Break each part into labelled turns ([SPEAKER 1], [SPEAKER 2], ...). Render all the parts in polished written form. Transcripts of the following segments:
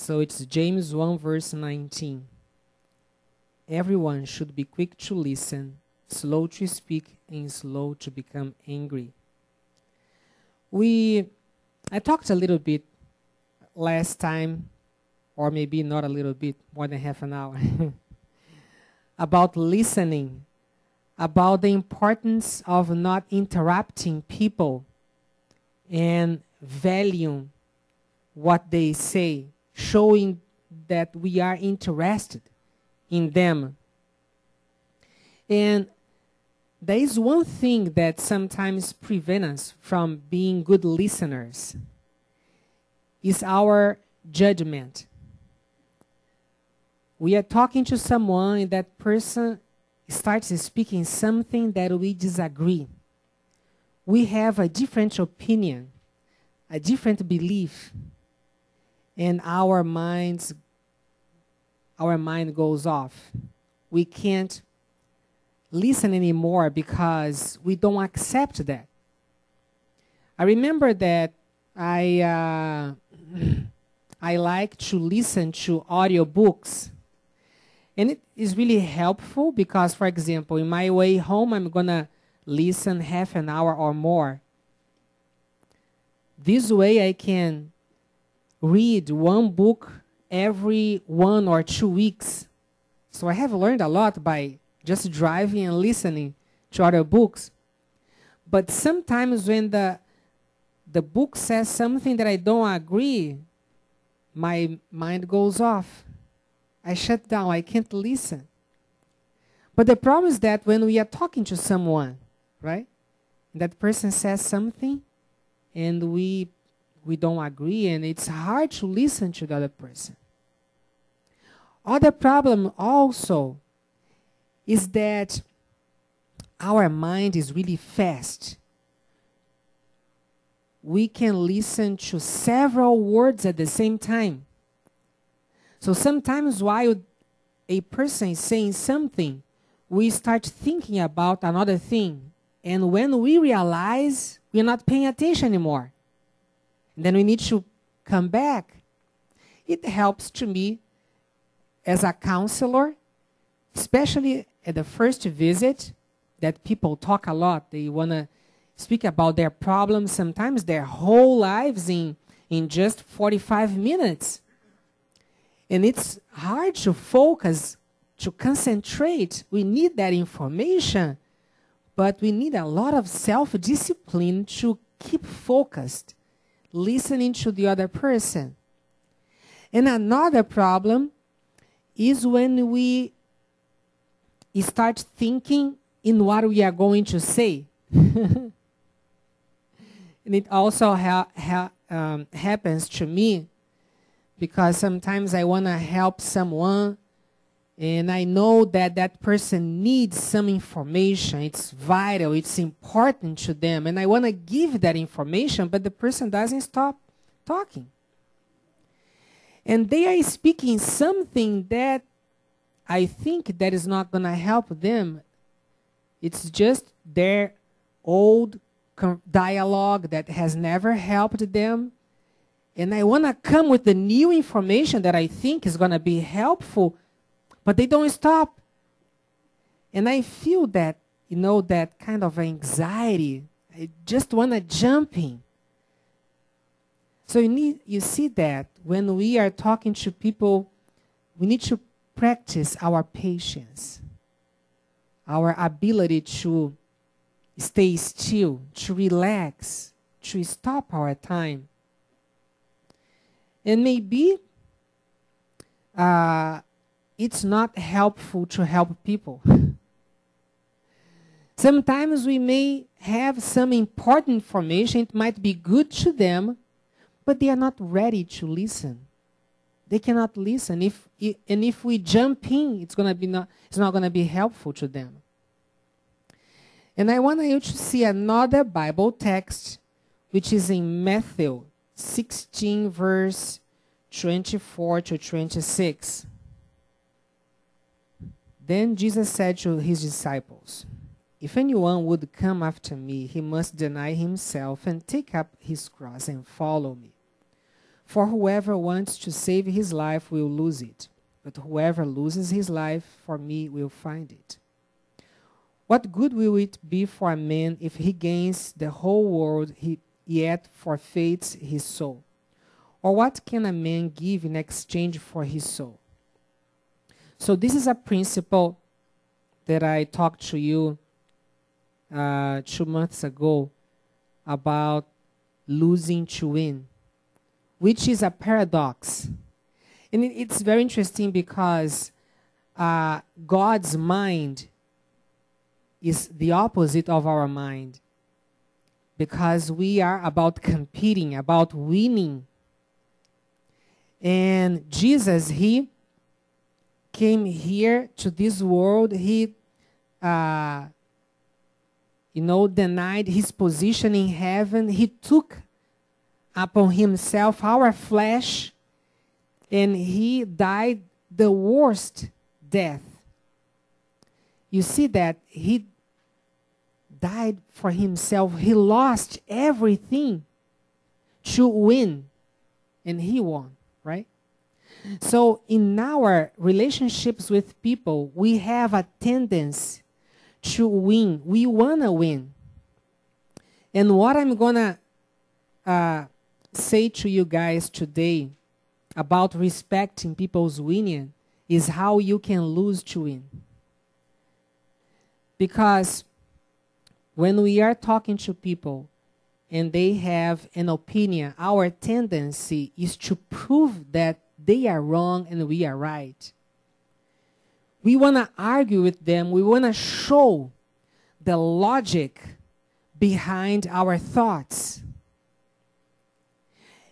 [SPEAKER 1] So it's James 1 verse 19. Everyone should be quick to listen, slow to speak, and slow to become angry. I talked a little bit last time, or maybe not a little bit, more than half an hour, about listening, about the importance of not interrupting people and valuing what they say, showing that we are interested in them. And there is one thing that sometimes prevents us from being good listeners, is our judgment. We are talking to someone and that person starts speaking something that we disagree. We have a different opinion, a different belief, and our mind goes off. We can't listen anymore because we don't accept that. I remember that I like to listen to audiobooks. And it is really helpful because, for example, in my way home, I'm going to listen half an hour or more. This way I can read one book every 1 or 2 weeks. So I have learned a lot by just driving and listening to other books. But sometimes when the book says something that I don't agree, my mind goes off. I shut down. I can't listen. But the problem is that when we are talking to someone, right, that person says something and we don't agree, and it's hard to listen to the other person. Other problem also is that our mind is really fast. We can listen to several words at the same time. So sometimes while a person is saying something, we start thinking about another thing. And when we realize, we're not paying attention anymore. And then we need to come back. It helps to me as a counselor, especially at the first visit, that people talk a lot. They want to speak about their problems, sometimes their whole lives in just 45 minutes. And it's hard to focus, to concentrate. We need that information, but we need a lot of self-discipline to keep focused, listening to the other person. And another problem is when we start thinking in what we are going to say. And it also happens to me, because sometimes I want to help someone and I know that that person needs some information. It's vital, it's important to them, and I want to give that information, but the person doesn't stop talking. And they are speaking something that I think that is not going to help them. It's just their old dialogue that has never helped them. And I want to come with the new information that I think is going to be helpful, but they don't stop. And I feel that, that kind of anxiety. I just want to jump in. So you see that when we are talking to people, we need to practice our patience, our ability to stay still, to relax, to stop our time. And maybe it's not helpful to help people. Sometimes we may have some important information. It might be good to them, but they are not ready to listen. They cannot listen. If we jump in, it's not going to be helpful to them. And I want you to see another Bible text, which is in Matthew 16, verse 24 to 26. Then Jesus said to his disciples, "If anyone would come after me, he must deny himself and take up his cross and follow me. For whoever wants to save his life will lose it, but whoever loses his life for me will find it. What good will it be for a man if he gains the whole world, yet forfeits his soul? Or what can a man give in exchange for his soul? So this is a principle that I talked to you 2 months ago about losing to win, which is a paradox. And it's very interesting because God's mind is the opposite of our mind, because we are about competing, about winning. And Jesus, he came here to this world. He, denied his position in heaven. He took upon himself our flesh, and he died the worst death. You see that he died for himself. He lost everything to win, and he won, right? So in our relationships with people, we have a tendency to win. We want to win. And what I'm going to say to you guys today about respecting people's winning is how you can lose to win. Because when we are talking to people and they have an opinion, our tendency is to prove that they are wrong and we are right. We want to argue with them. We want to show the logic behind our thoughts.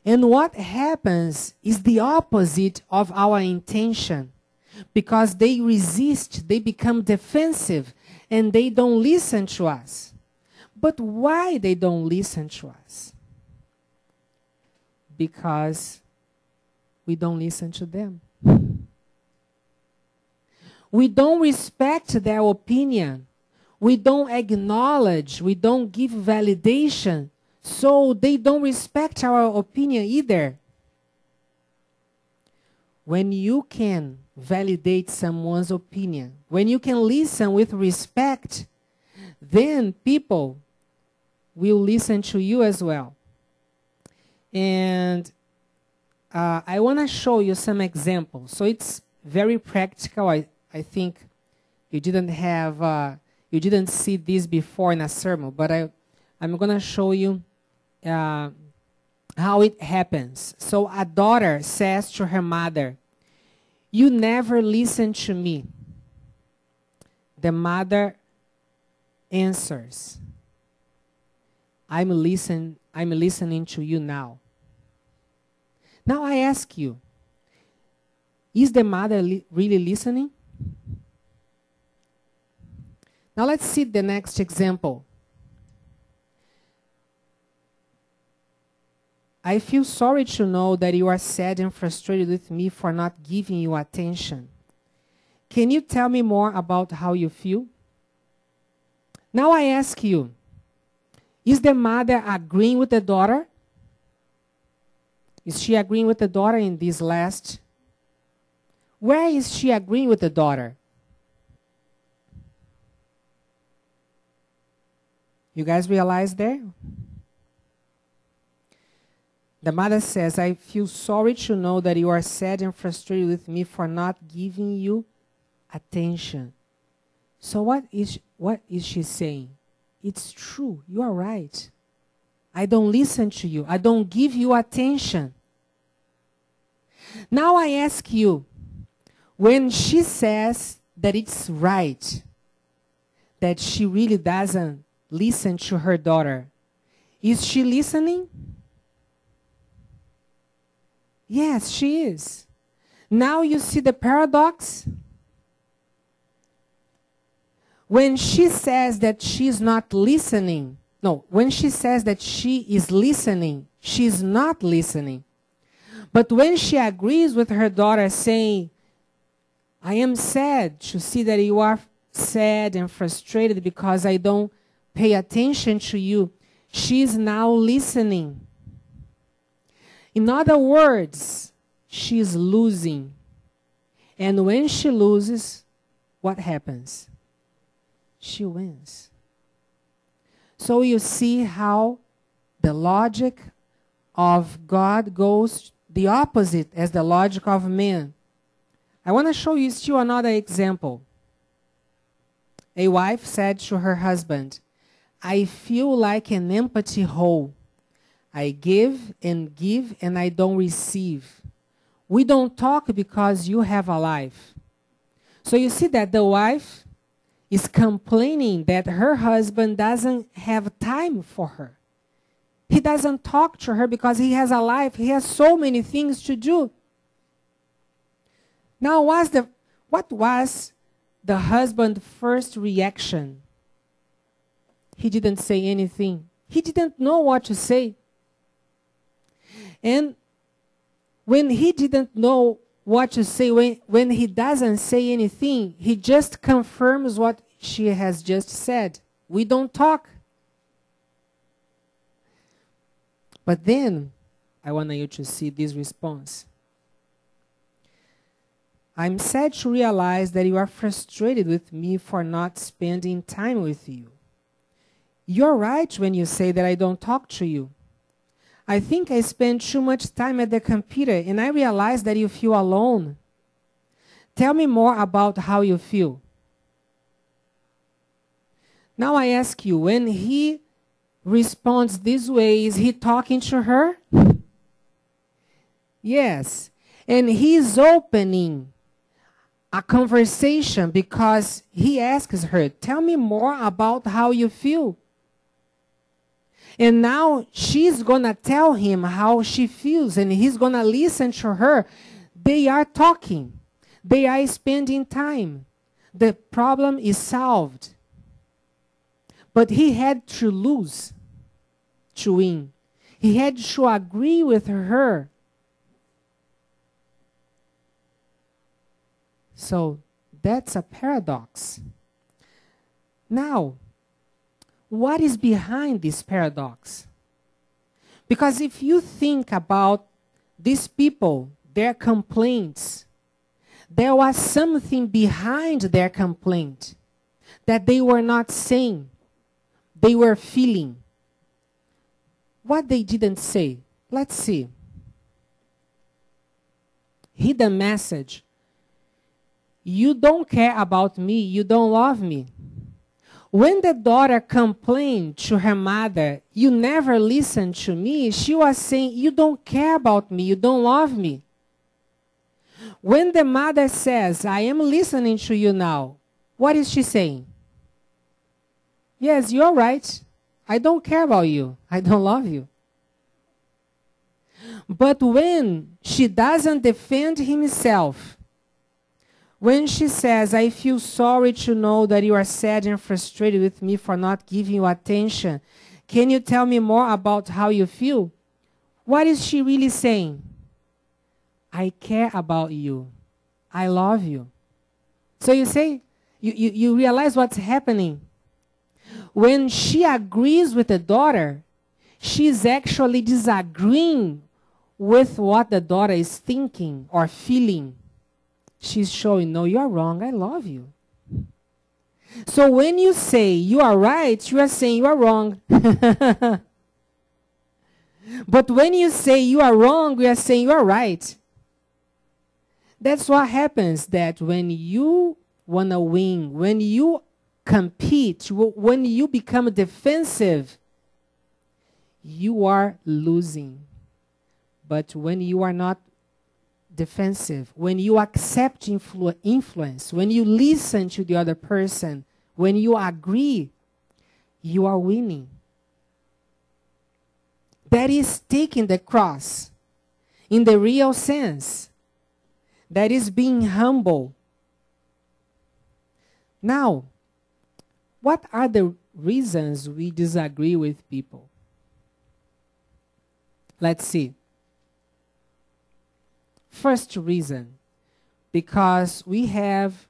[SPEAKER 1] And what happens is the opposite of our intention, because they resist, they become defensive, and they don't listen to us. But why they don't listen to us? Because we don't listen to them. We don't respect their opinion. We don't acknowledge, we don't give validation, so they don't respect our opinion either. When you can validate someone's opinion, when you can listen with respect, then people will listen to you as well. And I want to show you some examples. So it's very practical. I think you didn't see this before in a sermon, but I'm going to show you how it happens. So a daughter says to her mother, "You never listen to me." The mother answers, I'm listening to you now. Now I ask you, is the mother really listening? Now let's see the next example. I feel sorry to know that you are sad and frustrated with me for not giving you attention. Can you tell me more about how you feel? Now I ask you, is the mother agreeing with the daughter? Is she agreeing with the daughter in this last? Where is she agreeing with the daughter? You guys realize there? The mother says, I feel sorry to know that you are sad and frustrated with me for not giving you attention. So what is she saying? It's true. You are right. I don't listen to you. I don't give you attention. Now I ask you, when she says that it's right, that she really doesn't listen to her daughter, is she listening? Yes, she is. Now you see the paradox? When she says that she's not listening, when she says that she is listening, she's not listening. But when she agrees with her daughter saying, I am sad to see that you are sad and frustrated because I don't pay attention to you, she's now listening. In other words, she's losing. And when she loses, what happens? She wins. So you see how the logic of God goes the opposite as the logic of man. I want to show you still another example. A wife said to her husband, I feel like an empty hole. I give and I don't receive. We don't talk because you have a life. So you see that the wife is complaining that her husband doesn't have time for her. He doesn't talk to her because he has a life. He has so many things to do. Now, what was the husband's first reaction? He didn't say anything. He didn't know what to say. And when he didn't know what to say, when he doesn't say anything, he just confirms what she has just said. We don't talk. But then, I want you to see this response. I'm sad to realize that you are frustrated with me for not spending time with you. You're right when you say that I don't talk to you. I think I spend too much time at the computer and I realize that you feel alone. Tell me more about how you feel. Now I ask you, when he responds this way, is he talking to her? Yes. And he's opening a conversation because he asks her, tell me more about how you feel. And now she's going to tell him how she feels, and he's going to listen to her. They are talking. They are spending time. The problem is solved. But he had to lose to win. He had to agree with her. So that's a paradox. Now, what is behind this paradox? Because if you think about these people, their complaints, there was something behind their complaint that they were not saying. They were feeling. What they didn't say. Let's see. Hidden message. You don't care about me. You don't love me. When the daughter complained to her mother, you never listened to me, she was saying, you don't care about me, you don't love me. When the mother says, I am listening to you now, what is she saying? Yes, you're right. I don't care about you. I don't love you. But when she doesn't defend himself, when she says, I feel sorry to know that you are sad and frustrated with me for not giving you attention. Can you tell me more about how you feel? What is she really saying? I care about you. I love you. So you say, you realize what's happening. When she agrees with the daughter, she's actually disagreeing with what the daughter is thinking or feeling. She's showing, no, you're wrong, I love you. So when you say you are right, you are saying you are wrong. But when you say you are wrong, we are saying you are right. That's what happens, that when you want to win, when you compete, when you become defensive, you are losing. But when you are not defensive, when you accept influence, when you listen to the other person, when you agree, you are winning. That is taking the cross in the real sense. That is being humble. Now, what are the reasons we disagree with people? Let's see. First reason, because we have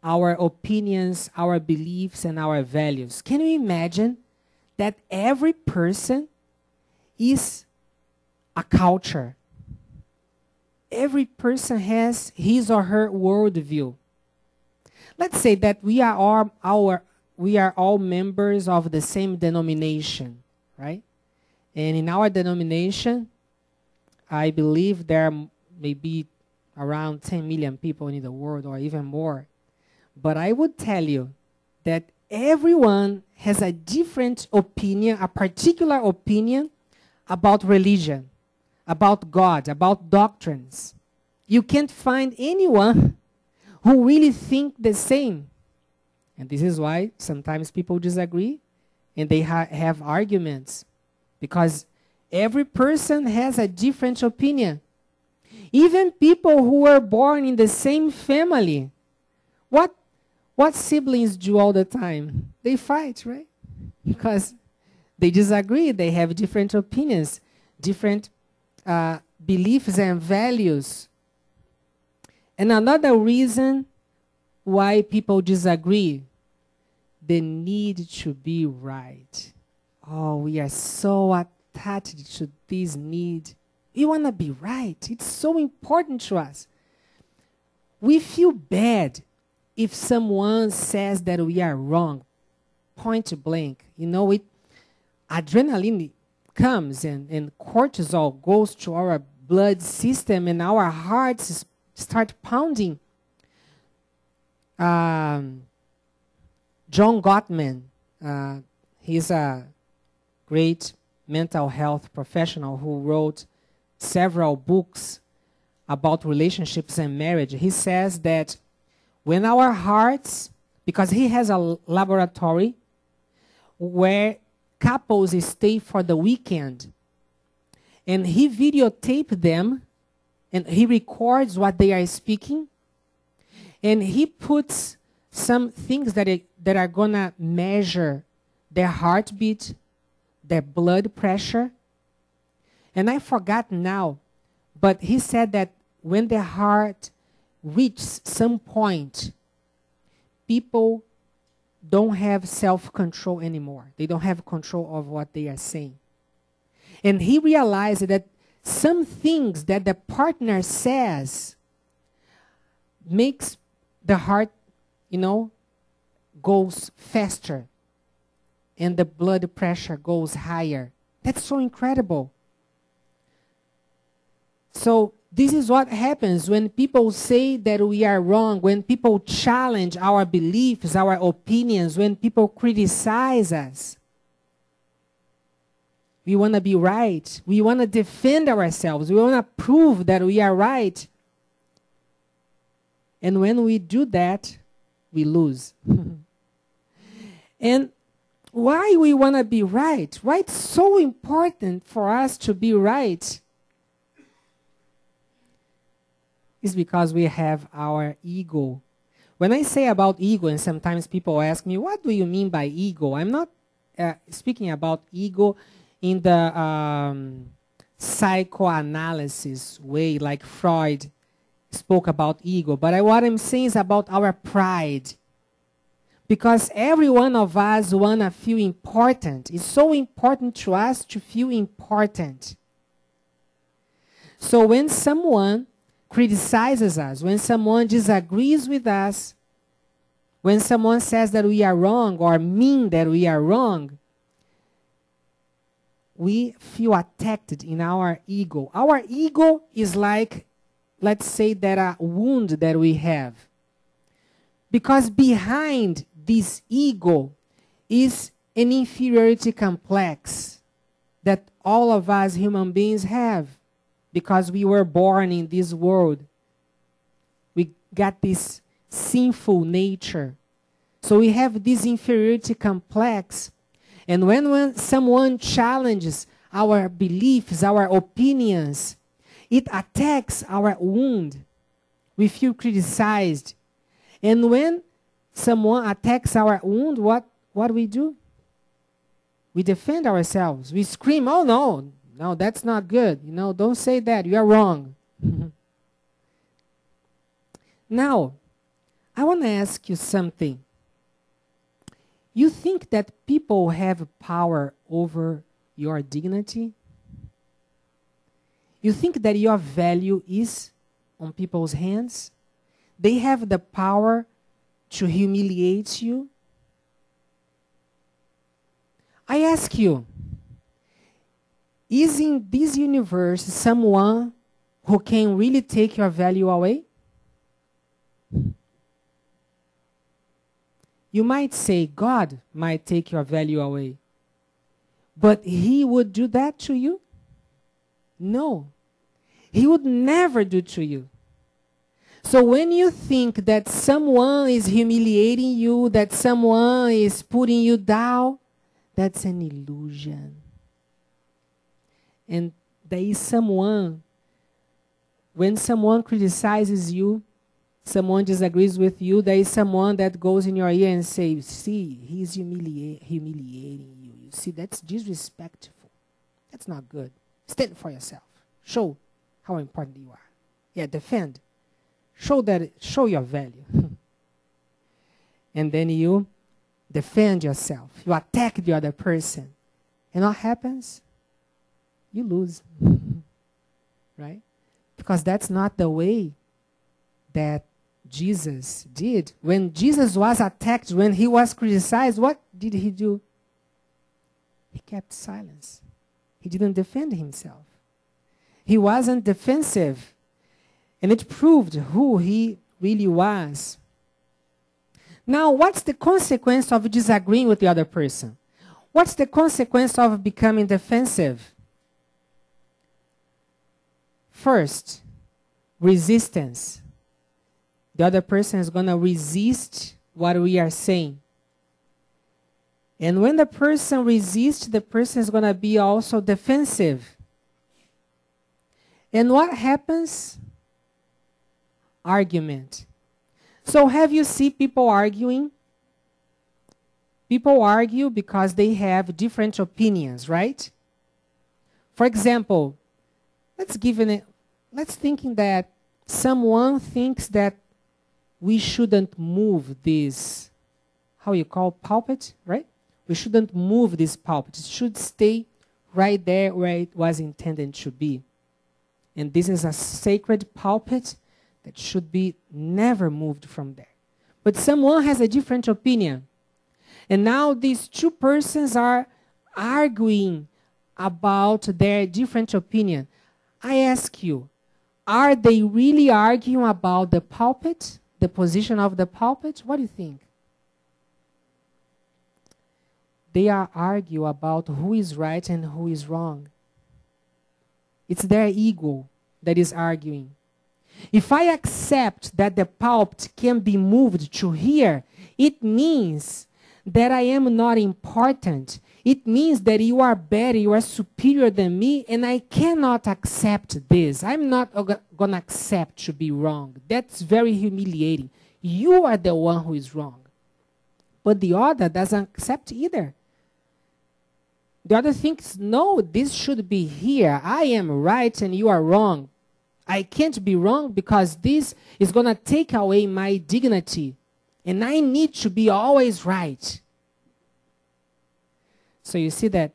[SPEAKER 1] our opinions, our beliefs, and our values. Can you imagine that every person is a culture? every person has his or her worldview. Let's say that we are all members of the same denomination, right? And in our denomination, I believe there are maybe around 10 million people in the world or even more. But I would tell you that everyone has a different opinion, a particular opinion about religion, about God, about doctrines. You can't find anyone who really think the same. And this is why sometimes people disagree and they have arguments, because every person has a different opinion. Even people who were born in the same family, what siblings do all the time? They fight, right? Because they disagree, they have different opinions, different beliefs and values. And another reason why people disagree, the need to be right. Oh, we are so attached to this need. We want to be right. It's so important to us. We feel bad if someone says that we are wrong, point blank. You know, adrenaline comes and cortisol goes to our blood system and our hearts start pounding. John Gottman, he's a great mental health professional who wrote several books about relationships and marriage. He says that when our hearts, because he has a laboratory where couples stay for the weekend, and he videotapes them, and he records what they are speaking, and he puts some things that are going to measure their heartbeat, their blood pressure. And I forgot now, but he said that when the heart reaches some point, people don't have self-control anymore. They don't have control of what they are saying. And he realized that some things that the partner says makes the heart, goes faster, and the blood pressure goes higher. That's so incredible. So this is what happens when people say that we are wrong, when people challenge our beliefs, our opinions, when people criticize us. We want to be right. We want to defend ourselves. We want to prove that we are right. And when we do that, we lose. And why we want to be right? Why it's so important for us to be right? Is because we have our ego. When I say about ego, and sometimes people ask me, what do you mean by ego? I'm not speaking about ego in the psychoanalysis way, like Freud spoke about ego. But what I'm saying is about our pride. Because every one of us want to feel important. It's so important to us to feel important. So when someone criticizes us, when someone disagrees with us, when someone says that we are wrong or mean that we are wrong, we feel attacked in our ego. Our ego is like, let's say, that a wound that we have. Because behind this ego is an inferiority complex that all of us human beings have. Because we were born in this world. We got this sinful nature. So we have this inferiority complex. And when someone challenges our beliefs, our opinions, it attacks our wound. We feel criticized. And when someone attacks our wound, what do we do? We defend ourselves. We scream, oh no. No, that's not good. Don't say that. You are wrong. Now, I want to ask you something. You think that people have power over your dignity? You think that your value is on people's hands. They have the power to humiliate you. I ask you, is in this universe someone who can really take your value away? You might say God might take your value away. But he would do that to you? No. He would never do to you. So when you think that someone is humiliating you, that someone is putting you down, that's an illusion. And there is someone, when someone criticizes you, someone disagrees with you, there is someone that goes in your ear and says, see, he's humiliating you. You see, that's disrespectful. That's not good. Stand for yourself. Show how important you are. Yeah, defend. Show your value. And then you defend yourself. You attack the other person. And what happens? You lose. Right? Because that's not the way that Jesus did. When Jesus was attacked, when he was criticized, what did he do? He kept silence. He didn't defend himself. He wasn't defensive. And it proved who he really was. Now, what's the consequence of disagreeing with the other person? What's the consequence of becoming defensive? First, resistance. The other person is going to resist what we are saying. And when the person resists, the person is going to be also defensive. And what happens? Argument. So have you seen people arguing? People argue because they have different opinions, right? For example, let's thinking that someone thinks that we shouldn't move this, how you call pulpit, right? We shouldn't move this pulpit. It should stay right there where it was intended to be. And this is a sacred pulpit that should be never moved from there. But someone has a different opinion. And now these two persons are arguing about their different opinion. I ask you, are they really arguing about the pulpit, the position of the pulpit? What do you think? They are arguing about who is right and who is wrong. It's their ego that is arguing. If I accept that the pulpit can be moved to here, it means that I am not important. It means that you are better, you are superior than me, and I cannot accept this. I'm not going to accept to be wrong. That's very humiliating. You are the one who is wrong. But the other doesn't accept either. The other thinks, no, this should be here. I am right and you are wrong. I can't be wrong because this is going to take away my dignity. And I need to be always right. So you see that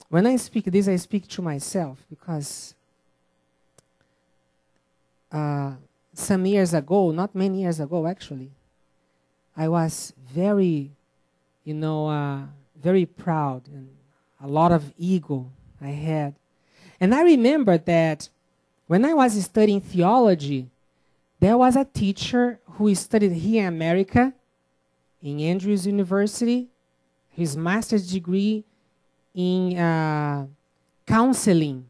[SPEAKER 1] when I speak this, I speak to myself because some years ago, not many years ago actually, I was very, very proud and a lot of ego I had. And I remember that when I was studying theology, there was a teacher who studied here in America, in Andrews University, his master's degree in counseling.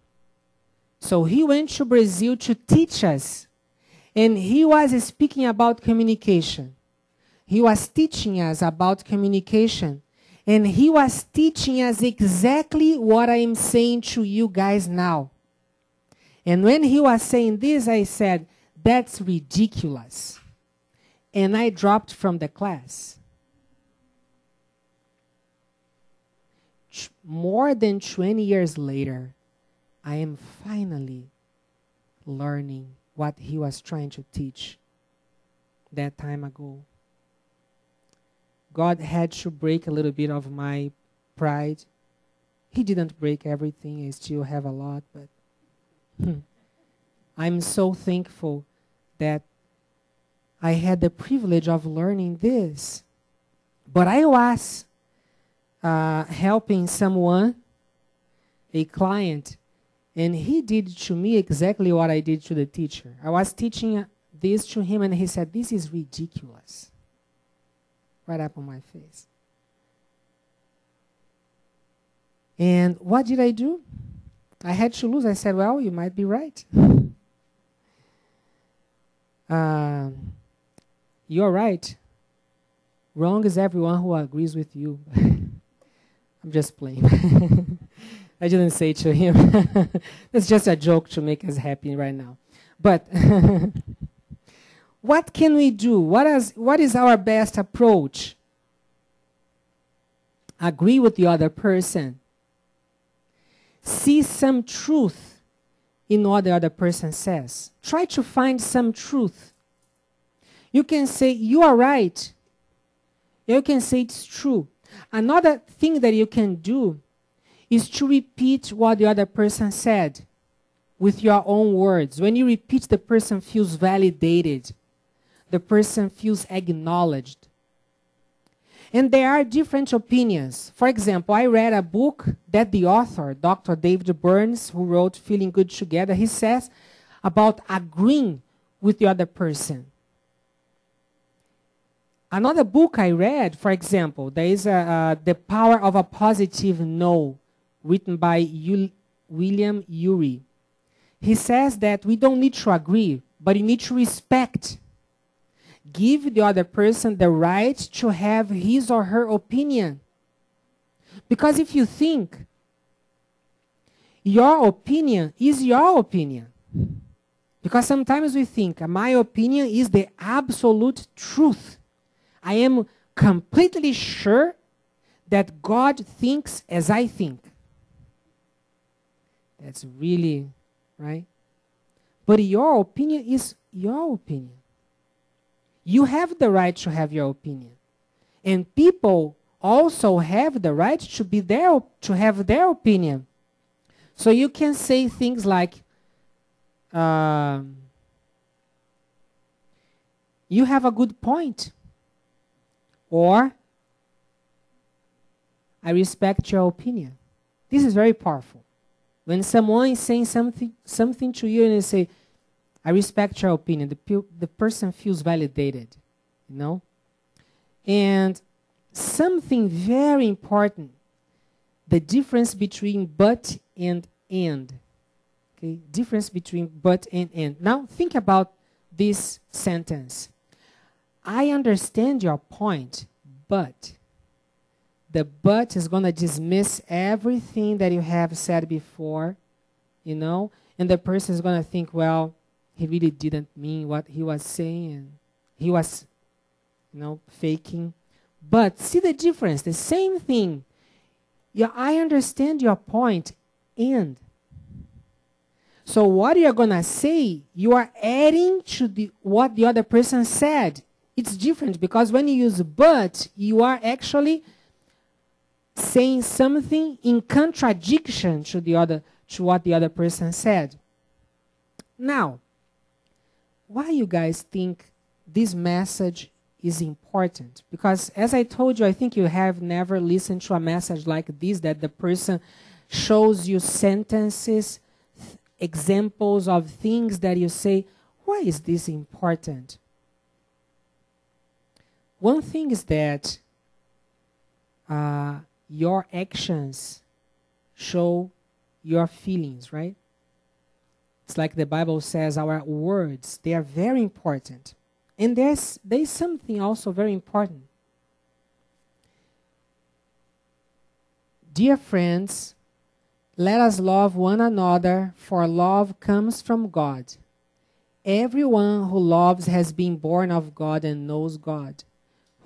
[SPEAKER 1] So he went to Brazil to teach us. And he was speaking about communication. He was teaching us about communication. And he was teaching us exactly what I am saying to you guys now. And when he was saying this, I said, that's ridiculous. And I dropped from the class. More than 20 years later, I am finally learning what he was trying to teach that time ago. God had to break a little bit of my pride. He didn't break everything. I still have a lot, but I'm so thankful that I had the privilege of learning this. But I was helping someone, a client, and he did to me exactly what I did to the teacher. I was teaching this to him, and he said, "This is ridiculous." Right up on my face. And what did I do? I had to lose. I said, "Well, you might be right." You're right. Wrong is everyone who agrees with you. I'm just playing. I didn't say it to him. It's just a joke to make us happy right now. But what can we do? What is our best approach? Agree with the other person. See some truth in what the other person says. Try to find some truth. You can say, "You are right." You can say it's true. Another thing that you can do is to repeat what the other person said with your own words. When you repeat, the person feels validated. The person feels acknowledged. And there are different opinions. For example, I read a book that the author, Dr. David Burns, who wrote Feeling Good Together, he says about agreeing with the other person. Another book I read, for example, there is The Power of a Positive No, written by William Ury. He says that we don't need to agree, but you need to respect. Give the other person the right to have his or her opinion. Because if you think your opinion is your opinion, because sometimes we think my opinion is the absolute truth. I am completely sure that God thinks as I think. That's really, right? But your opinion is your opinion. You have the right to have your opinion. And people also have the right to have their opinion. So you can say things like, "You have a good point." Or, "I respect your opinion." This is very powerful. When someone is saying something to you and they say, "I respect your opinion," the person feels validated, you know? And something very important, the difference between but and and. Okay? Difference between but and and. Now think about this sentence. "I understand your point, but..." The "but" is going to dismiss everything that you have said before, you know? And the person is going to think, well, he really didn't mean what he was saying, and he was, faking. But see the difference, the same thing. Yeah, I understand your point, and. So what you're going to say, you are adding to what the other person said. It's different because when you use "but," you are actually saying something in contradiction to what the other person said. Now, why you guys think this message is important? Because as I told you, I think you have never listened to a message like this, that the person shows you sentences, examples of things that you say, why is this important? One thing is that your actions show your feelings, right? It's like the Bible says, our words, they are very important. And there's something also very important. Dear friends, let us love one another, for love comes from God. Everyone who loves has been born of God and knows God.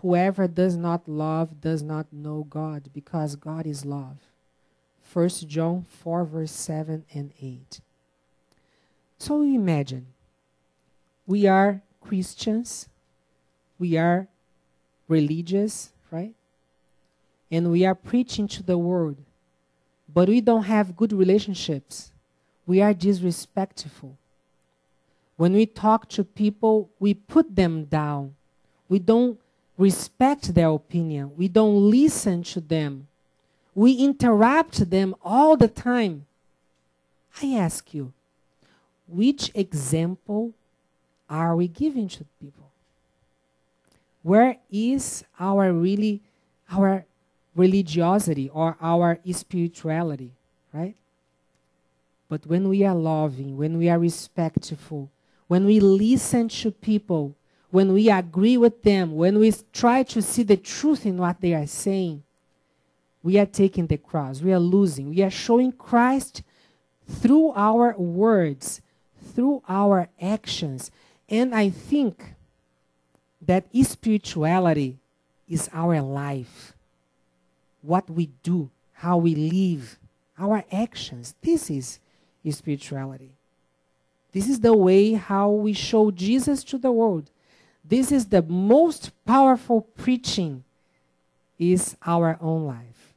[SPEAKER 1] Whoever does not love does not know God, because God is love. 1 John 4, verse 7 and 8. So imagine, we are Christians, we are religious, right? And we are preaching to the world but we don't have good relationships, we are disrespectful. When we talk to people, we put them down. We don't respect their opinion. We don't listen to them. We interrupt them all the time. I ask you, which example are we giving to people? Where is our religiosity or our spirituality, right? But when we are loving, when we are respectful, when we listen to people, when we agree with them, when we try to see the truth in what they are saying, we are taking the cross. We are losing. We are showing Christ through our words, through our actions. And I think that spirituality is our life. What we do, how we live, our actions. This is spirituality. This is the way how we show Jesus to the world. This is the most powerful preaching, is our own life.